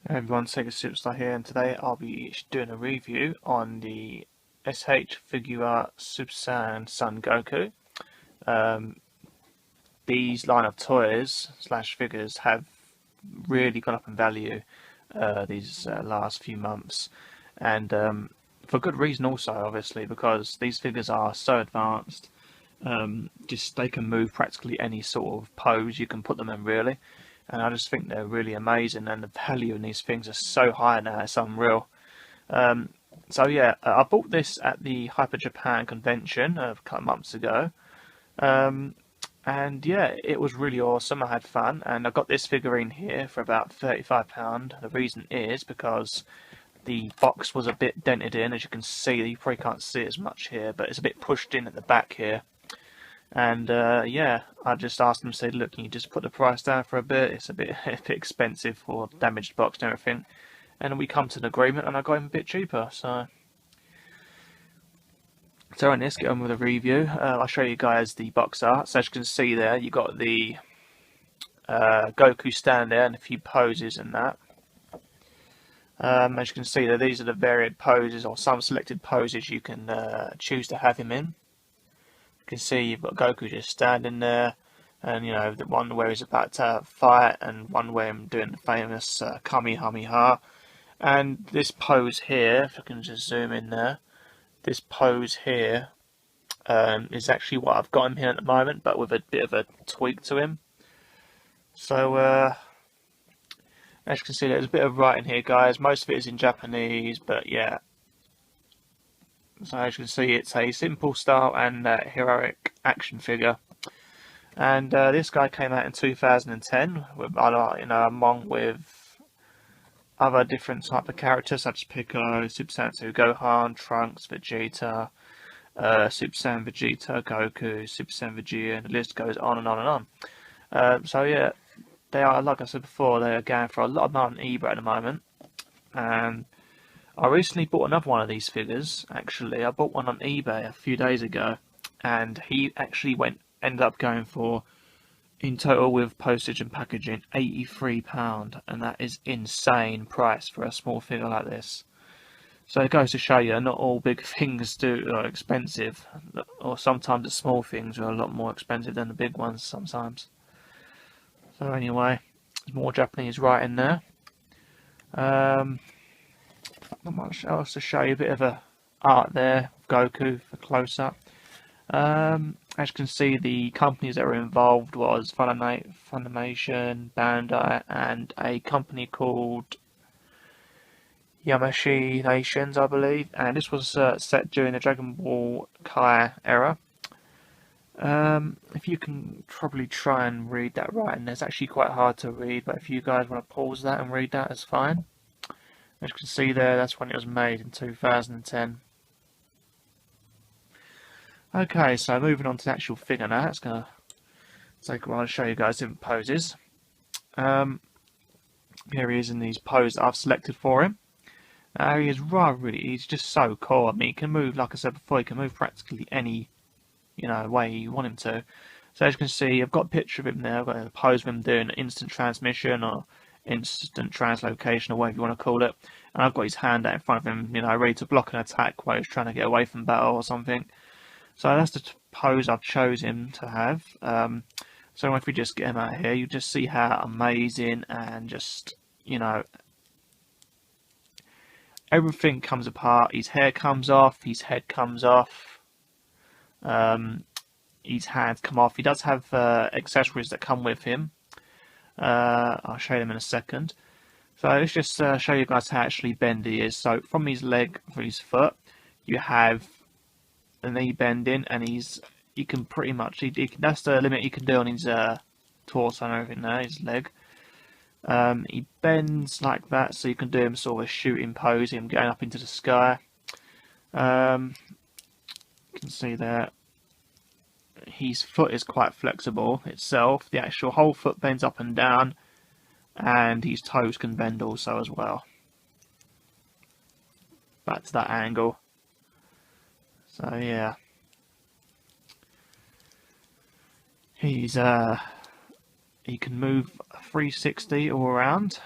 Hey everyone, Sega Superstar here, and today I'll be doing a review on the SH Figuarts Super Saiyan Son Goku. These line of toys / figures have really gone up in value these last few months, and for good reason also, obviously, because these figures are so advanced. Just they can move practically any sort of pose you can put them in, really. And I just think they're really amazing, and the value in these things are so high now, it's unreal. So yeah, I bought this at the Hyper Japan convention a couple of months ago, and yeah, it was really awesome. I had fun, and I got this figurine here for about £35. The reason is because the box was a bit dented in, as you can see. You probably can't see it as much here, but it's a bit pushed in at the back here. And yeah, I just asked them, said, look, can you just put the price down for a bit? It's a bit expensive for damaged box and everything. And we come to an agreement, and I got him a bit cheaper. So on this, get on with the review. I'll show you guys the box art. So as you can see there, you got the Goku stand there and a few poses and that. As you can see there, these are the varied poses, or some selected poses you can choose to have him in. You can see you've got Goku just standing there, and you know, the one where he's about to fight, and one where I'm doing the famous Kamehameha. And this pose here, if I can just zoom in there, this pose here is actually what I've got him here at the moment, but with a bit of a tweak to him. So as you can see, there's a bit of writing here, guys. Most of it is in Japanese, but yeah. So as you can see, it's a simple style and heroic action figure. And this guy came out in 2010, with, along with other different type of characters such as Piccolo, Super Saiyan 2 Gohan, Trunks, Vegeta, Super Saiyan Vegeta, Goku, Super Saiyan Vegeta, and the list goes on and on and on. So yeah, they are, like I said before, they are going for a lot of money on eBay at the moment. And I recently bought another one of these figures. Actually, I bought one on eBay a few days ago, and he actually ended up going for, in total with postage and packaging, £83, and that is insane price for a small figure like this. So it goes to show you, not all big things are expensive, or sometimes the small things are a lot more expensive than the big ones sometimes. So anyway, there's more Japanese writing there. Not much else to show you. A bit of a art there of Goku for close up. As you can see, the companies that were involved was Funimation, Bandai, and a company called Yamashi Nations, I believe. And this was set during the Dragonball Kai era. If you can probably try and read that writing, it's actually quite hard to read, but if you guys want to pause that and read that, it's fine. As you can see there, that's when it was made in 2010. Okay, so moving on to the actual figure now. It's going to take a while to show you guys different poses. Here he is in these poses that I've selected for him. He is he's just so cool. I mean, he can move, like I said before, he can move practically any way you want him to. So as you can see, I've got a picture of him there. I've got a pose of him doing instant transmission or instant translocation, or whatever you want to call it. And I've got his hand out in front of him, ready to block an attack while he's trying to get away from battle or something. So that's the pose I've chosen to have. So if we just get him out here, you just see how amazing and just, everything comes apart. His hair comes off, his head comes off. His hands come off. He does have accessories that come with him. I'll show you them in a second. So let's just show you guys how actually bendy he is. So from his leg for his foot, you have the knee bending, and he can pretty much, that's the limit he can do on his torso and everything there, his leg. He bends like that, so you can do him sort of a shooting pose, him going up into the sky. You can see there, his foot is quite flexible itself. The actual whole foot bends up and down, and his toes can bend also as well. Back to that angle. So yeah, he can move 360 all around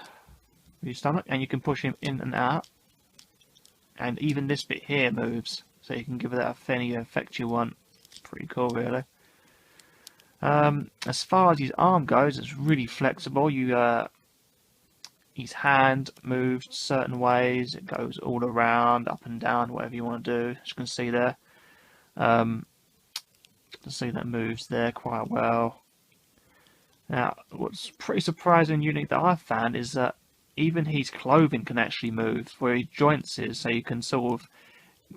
with your stomach, and you can push him in and out. And even this bit here moves, so you can give that any effect you want. Pretty cool, really. As far as his arm goes, it's really flexible. His hand moves certain ways. It goes all around, up and down, whatever you want to do. As you can see there. You can see that moves there quite well. Now, what's pretty surprising and unique that I've found is that even his clothing can actually move where his joints is, so you can sort of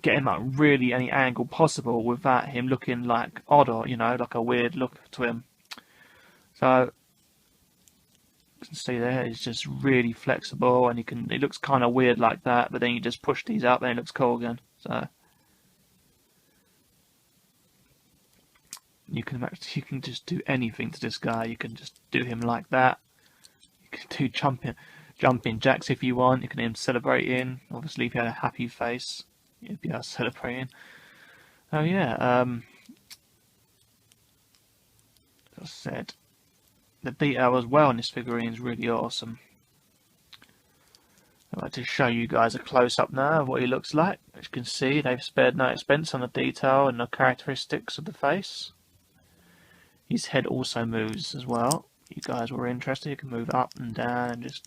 get him at really any angle possible without him looking like odd or, like a weird look to him. So you can see there, it's just really flexible, and it looks kind of weird like that, but then you just push these up and it looks cool again. So you can just do anything to this guy. You can just do him like that. You can do jumping jacks if you want. You can do him celebrating. Obviously, if you had a happy face, you'd be celebrating. Oh yeah, as I said, the detail as well in this figurine is really awesome. I'd like to show you guys a close-up now of what he looks like. As you can see, they've spared no expense on the detail and the characteristics of the face. His head also moves as well. You guys were interested, you can move up and down and just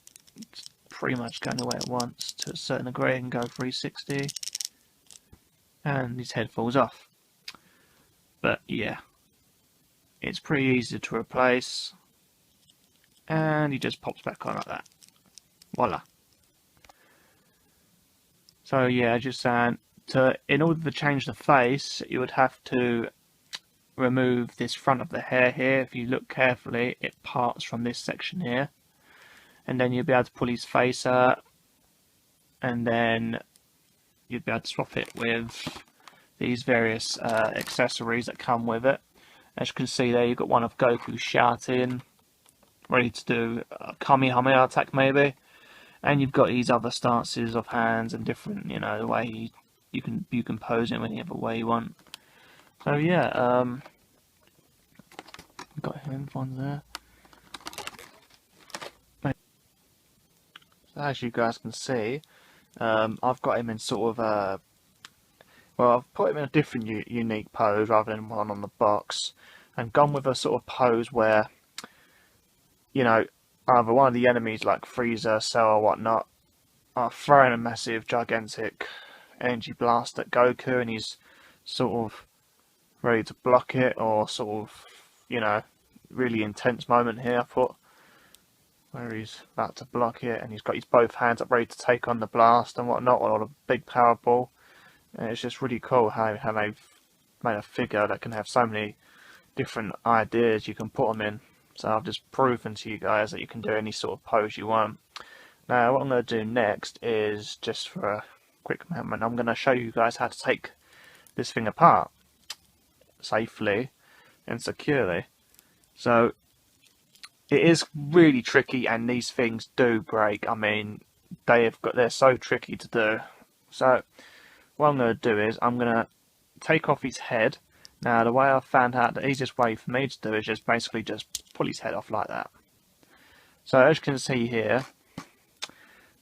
pretty much go anywhere it wants to a certain degree. It can go 360 and his head falls off. But yeah, it's pretty easy to replace, and he just pops back on like that. Voila. So yeah, just saying, in order to change the face, you would have to remove this front of the hair here. If you look carefully, it parts from this section here, and then you'll be able to pull his face out, and then you'd be able to swap it with these various accessories that come with it. As you can see there, you've got one of Goku shouting, ready to do a Kamehameha attack maybe, and you've got these other stances of hands and different, the way you can pose him any other way you want. So yeah, got him on there. So as you guys can see, I've got him in sort of well, I've put him in a different unique pose rather than one on the box, and gone with a sort of pose where, either one of the enemies like Frieza, Cell or whatnot are throwing a massive, gigantic energy blast at Goku, and he's sort of ready to block it, or sort of, really intense moment here, I thought, where he's about to block it, and he's got his both hands up ready to take on the blast and whatnot, or a big power ball. And it's just really cool how they've made a figure that can have so many different ideas you can put them in. So I've just proven to you guys that you can do any sort of pose you want. Now what I'm going to do next is, just for a quick moment, I'm going to show you guys how to take this thing apart safely and securely. So it is really tricky, and these things do break. I mean, they're so tricky to do. So what I'm going to do is I'm going to take off his head. Now the way I've found out the easiest way for me to do is just basically just pull his head off like that. So as you can see here,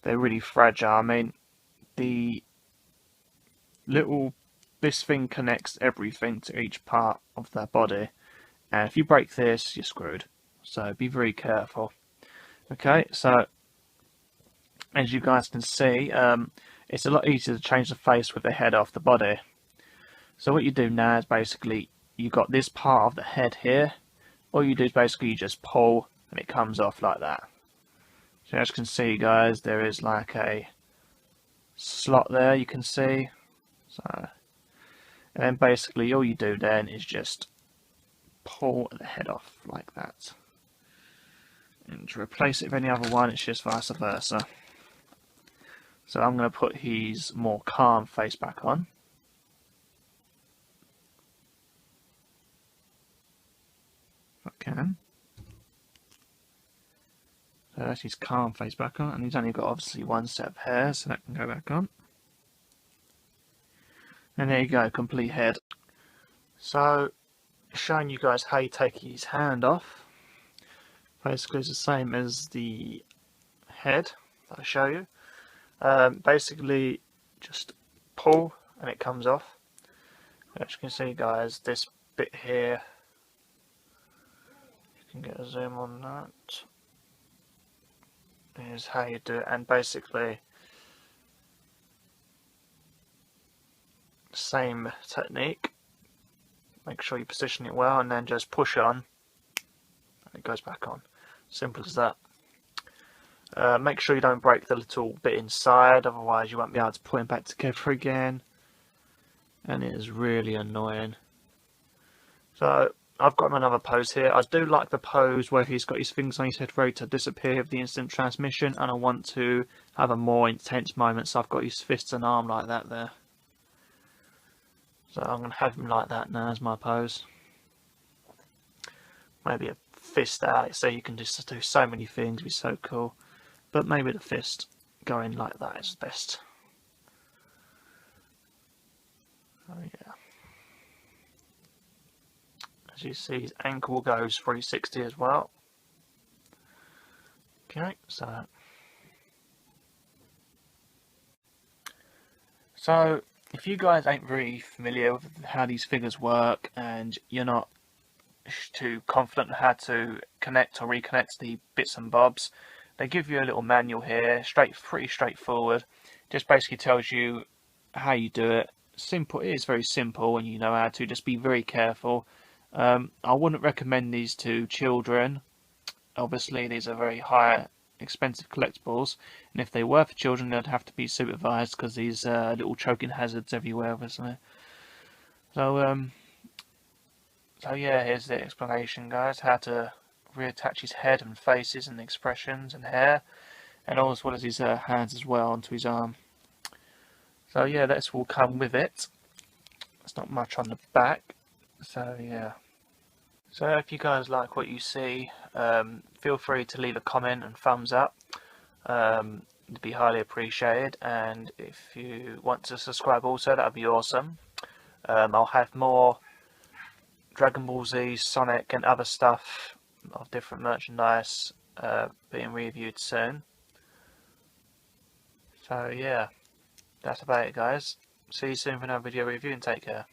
they're really fragile. I mean, this thing connects everything to each part of their body, and if you break this, you're screwed. So be very careful. Okay, so as you guys can see, it's a lot easier to change the face with the head off the body. So what you do now is basically, you've got this part of the head here. All you do is basically you just pull and it comes off like that. So as you can see guys, there is like a slot there, you can see. So, and then basically all you do then is just pull the head off like that. And to replace it with any other one, it's just vice versa. So I'm going to put his more calm face back on. If I can. So that's his calm face back on, and he's only got obviously one set of hair, so that can go back on. And there you go, complete head. So, showing you guys how you take his hand off. Basically it's the same as the head that I show you. Basically just pull and it comes off. As you can see guys, this bit here, you can get a zoom on that. Here's how you do it, and basically same technique. Make sure you position it well and then just push on and it goes back on. Simple as that. Make sure you don't break the little bit inside, otherwise you won't be able to put it back together again, and it is really annoying. So I've got another pose here. I do like the pose where he's got his fingers on his head ready to disappear with the instant transmission, and I want to have a more intense moment, so I've got his fists and arm like that there. So I'm going to have him like that now as my pose. Maybe a fist out, so you can just do so many things, it'd be so cool. But maybe the fist going like that is best. Oh yeah. As you see, his ankle goes 360 as well. Okay, so if you guys ain't very familiar with how these figures work and you're not too confident how to connect or reconnect the bits and bobs, they give you a little manual here, pretty straightforward. Just basically tells you how you do it. Simple, it is very simple when you know how to. Just be very careful. I wouldn't recommend these to children. Obviously these are very high expensive collectibles, and if they were for children they'd have to be supervised because these little choking hazards everywhere obviously. So yeah, here's the explanation guys, how to reattach his head and faces and expressions and hair, and as well as his hands as well onto his arm. So yeah, that's all come with it. There's not much on the back, so yeah. So if you guys like what you see, feel free to leave a comment and thumbs up. It'd be highly appreciated, and if you want to subscribe also, that would be awesome. I'll have more Dragon Ball Z, Sonic and other stuff of different merchandise being reviewed soon. So yeah, that's about it guys. See you soon for another video review, and take care.